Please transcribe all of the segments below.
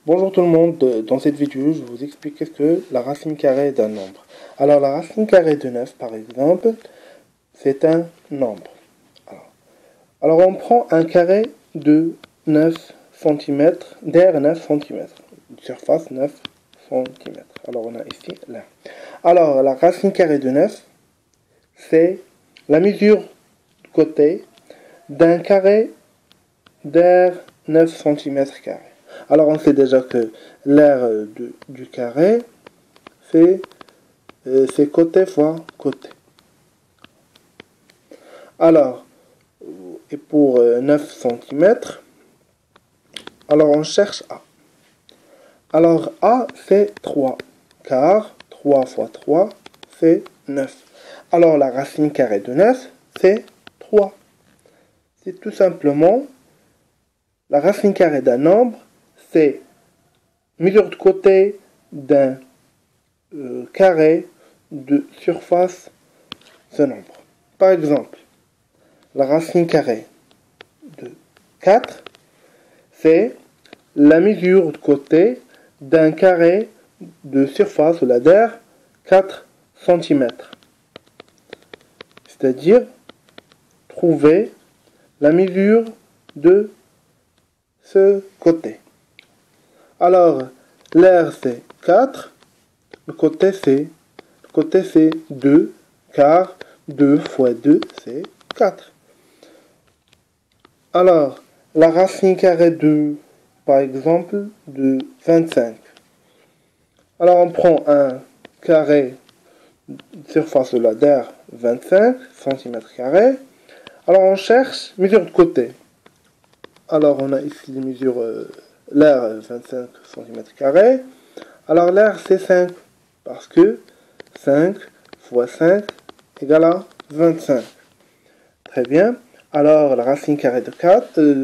Bonjour tout le monde, dans cette vidéo je vais vous expliquer ce que la racine carrée d'un nombre. Alors la racine carrée de 9 par exemple, c'est un nombre. Alors on prend un carré de 9 cm, d'air 9 cm, de surface 9 cm. Alors on a ici là. Alors la racine carrée de 9, c'est la mesure de côté d'un carré d'air 9 cm carré. Alors on sait déjà que l'aire du carré, c'est côté fois côté. Alors, et pour 9 cm, alors on cherche A. Alors A c'est 3, car 3 fois 3 c'est 9. Alors la racine carrée de 9 c'est 3. C'est tout simplement la racine carrée d'un nombre, c'est mesure de côté d'un carré de surface ce nombre. Par exemple, la racine carrée de 4, c'est la mesure de côté d'un carré de surface, ou la d'air, 4 cm. C'est-à-dire, trouver la mesure de ce côté. Alors, l'aire c'est 4, le côté c'est 2, car 2 fois 2 c'est 4. Alors, la racine carrée de, par exemple, de 25. Alors, on prend un carré de surface de la d'air 25 cm². Alors, on cherche mesure de côté. Alors, on a ici les mesures, l'aire 25 cm². Alors, l'aire c'est 5, parce que 5 fois 5 égale à 25. Très bien. Alors, la racine carrée de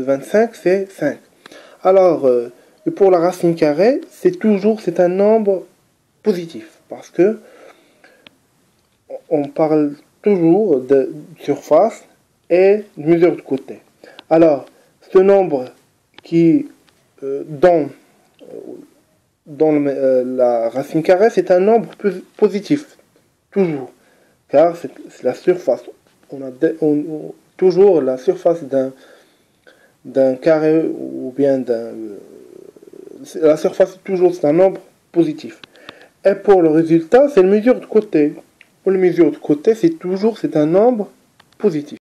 25, c'est 5. Alors, pour la racine carrée, c'est un nombre positif, parce que on parle toujours de surface et de mesure de côté. Alors, ce nombre qui dans la racine carrée, c'est un nombre positif, toujours, car c'est la surface. On a toujours la surface d'un carré ou bien la surface toujours c'est un nombre positif. Et pour le résultat, c'est la mesure de côté. Pour la mesure de côté, c'est un nombre positif.